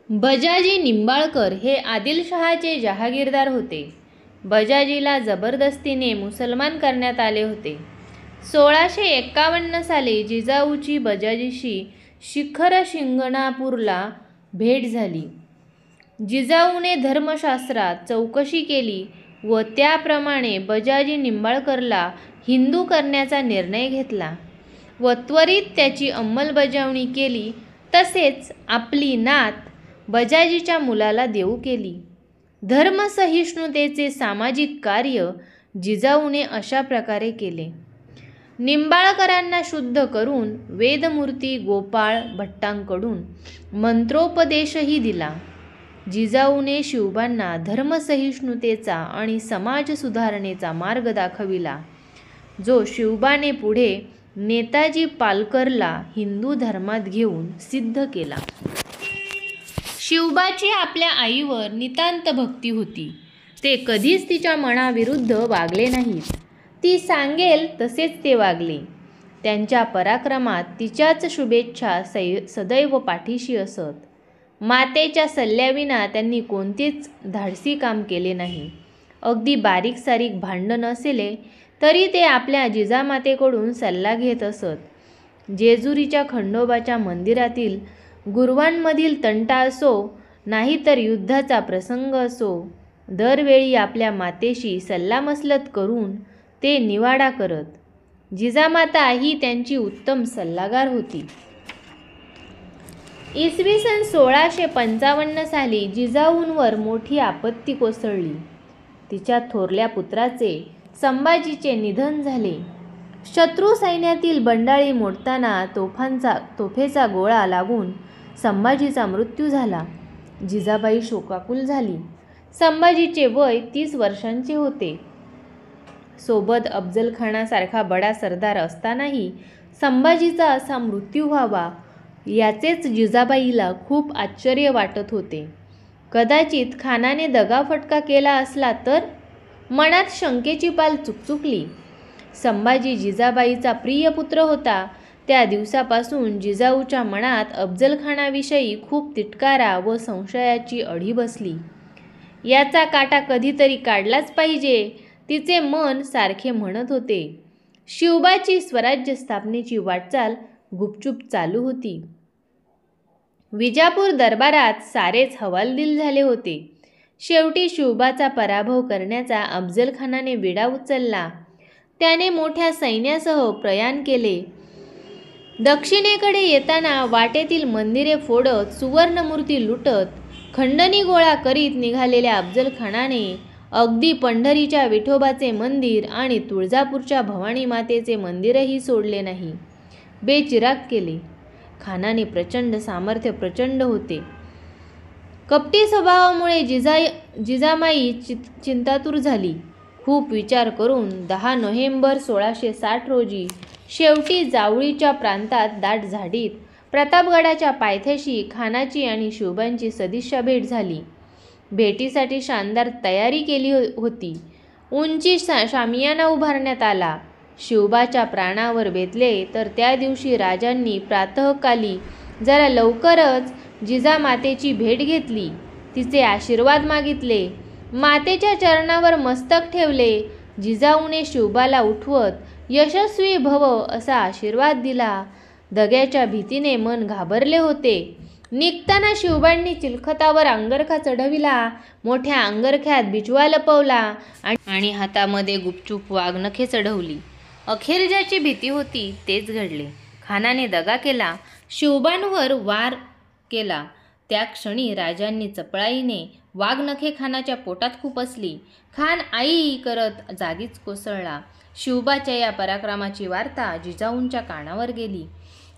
बजाजी निंबाळकर हे आदिलशहाचे जहागीरदार होते. बजाजीला जबरदस्तीने मुसलमान करण्यात आले होते. 1651 साली जिजाऊची बजाजीशी शिखरशिंगणापूरला भेट झाली. जिजाऊने धर्मशास्त्रात चौकशी केली व त्याप्रमाणे बजाजी निंबाळकरला हिंदू करण्याचा निर्णय घेतला व त्वरित त्याची अंमलबजावणी केली. तसेच आपली नात बजाजीच्या मुलाला देऊ केली. धर्मसहिष्णुतेचे सामाजिक कार्य जिजाऊने अशा प्रकारे केले. निंबाळकरांना शुद्ध करून वेदमूर्ती गोपाळ भट्टांकडून मंत्रोपदेशही दिला. जिजाऊने शिवबांना धर्मसहिष्णुतेचा आणि समाज सुधारणेचा मार्ग दाखविला, जो शिवबाने पुढे नेताजी पालकरला हिंदू धर्मात घेऊन सिद्ध केला. शिवबाची आपल्या आईवर नितांत भक्ती होती. ते कधीच तिच्या मनाविरुद्ध वागले नाहीत. ती सांगेल तसेच ते वागले. त्यांच्या पराक्रमात तिच्याच शुभेच्छा सदैव पाठीशी असत. मातेच्या सल्ल्याविना त्यांनी कोणतेच धाडसी काम केले नाही. अगदी बारीक सारीक भांडण असले तरी ते आपल्या जिजामातेकडून सल्ला घेत असत. जेजुरीच्या खंडोबाच्या मंदिरातील गुरवांमधील तंटा असो, नाहीतर युद्धाचा प्रसंग असो, दरवेळी आपल्या मातेशी सल्लामसलत करून ते निवाडा करत. जिजामाता ही त्यांची उत्तम सल्लागार होती. इसवी सन 1655 साली जिजाऊंवर मोठी आपत्ती कोसळली. तिच्या थोरल्या पुत्राचे संभाजीचे निधन झाले. शत्रू सैन्यातील बंडाळी मोडताना तोफेचा गोळा लागून संभाजीचा मृत्यू झाला. जिजाबाई शोकाकुल झाली. संभाजीचे वय 30 वर्षांचे होते. सोबत अफजलखानासारखा बडा सरदार असतानाही संभाजीचा असा मृत्यू व्हावा, याचेच जिजाबाईला खूप आश्चर्य वाटत होते. कदाचित खानाने दगाफटका केला असला तर? मनात शंकेची पाल चुकचुकली. संभाजी जिजाबाईचा प्रिय पुत्र होता. त्या दिवसापासून जिजाऊच्या मनात अफजलखानाविषयी खूप तिटकारा व संशयाची अढी बसली. याचा काटा कधीतरी काढलाच पाहिजे, तिचे मन सारखे म्हणत होते. शिवबाची स्वराज्य स्थापनेची वाटचाल गुपचूप चालू होती. विजापूर दरबारात सारेच हवालदिल झाले होते. शेवटी शिवबाचा पराभव करण्याचा अफजलखानाने विडा उचलला. त्याने मोठ्या सैन्यासह प्रयाण केले. दक्षिणेकडे येताना वाटेतील मंदिरे फोडत, सुवर्णमूर्ती लुटत, खंडणी गोळा करीत निघालेल्या अफजलखानाने अगदी पंढरीच्या विठोबाचे मंदिर आणि तुळजापूरच्या भवानी मातेचे मंदिरही सोडले नाही, बेचिराग केले. खानाने प्रचंड सामर्थ्य प्रचंड होते. कपटी स्वभावामुळे जिजामाई चिंतातूर झाली. खूप विचार करून 10 नोव्हेंबर 1660 रोजी शेवटी जावळीच्या प्रांतात दाट झाडीत प्रतापगडाच्या पायथ्याशी खानाची आणि शिवबांची सदिच्छा भेट झाली. भेटीसाठी शानदार तयारी केली होती. उंची शामियाना उभारण्यात आला. शिवबाच्या प्राणावर बेतले तर त्या दिवशी राजांनी प्रातःकाली जरा लवकरच जिजामातेची भेट घेतली. तिचे आशीर्वाद मागितले. मातेच्या चरणावर मस्तक ठेवले. जिजाऊने शिवबाला उठवत यशस्वी भव असा आशीर्वाद दिला. दग्याच्या भीतीने मन घाबरले होते. निघताना शिवबांनी चिलखतावर अंगरखा चढविला. मोठ्या अंगरख्यात बिजवा लपवला आणि हातामध्ये गुपचूप वाघनखे चढवली. अखेर ज्याची भीती होती तेच घडले. खानाने दगा केला. शिवबांवर वार केला. त्या क्षणी राजांनी चपळाईने वाघनखे खानाच्या पोटात खुपसली. खान आई करत जागीच कोसळला. शिवबाच्या या पराक्रमाची वार्ता जिजाऊंच्या कानावर गेली.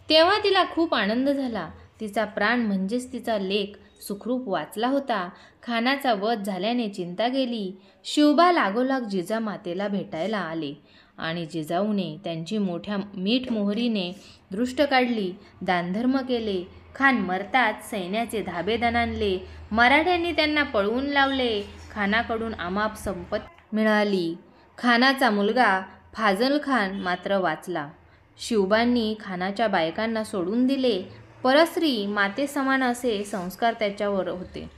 तेव्हा तिला खूप आनंद झाला. तिचा प्राण म्हणजेच तिचा लेक सुखरूप वाचला होता. खानाचा वध झाल्याने चिंता गेली. शिवबा लागोलाग जिजामातेला भेटायला आले आणि जिजाऊने त्यांची मोठ्या मीठ मोहरीने दृष्ट काढली. दानधर्म केले. खान मरताच सैन्याचे धाबे दणाणले. मराठ्यांनी त्यांना पळवून लावले. खानाकडून अमाप संपत्ती मिळाली. खानाचा मुलगा फाजल खान मात्र वाचला. शिवबांनी खानाच्या बायकांना सोडून दिले. परस्त्री मातेसमान असे संस्कार त्याच्यावर होते.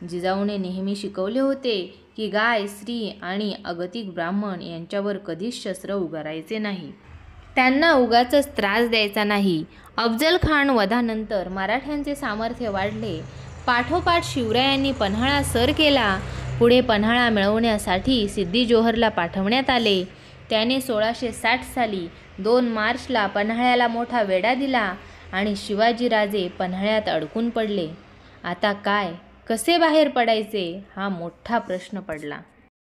जिजाऊने नेहमी शिकवले होते की गाय, स्त्री आणि अगतिक ब्राह्मण यांच्यावर कधीच शस्त्र उगारायचे नाही. त्यांना उगाचच त्रास द्यायचा नाही. अफजल खान वधानंतर मराठ्यांचे सामर्थ्य वाढले. पाठोपाठ शिवरायांनी पन्हाळा सर केला. पुढे पन्हाळा मिळवण्यासाठी सिद्दी जोहरला पाठवण्यात आले. त्याने 1660 साली 2 मार्चला पन्हाळ्याला मोठा वेढा दिला आणि शिवाजीराजे पन्हाळ्यात अडकून पडले. आता काय, कसे बाहेर पडायचे हा मोठा प्रश्न पडला.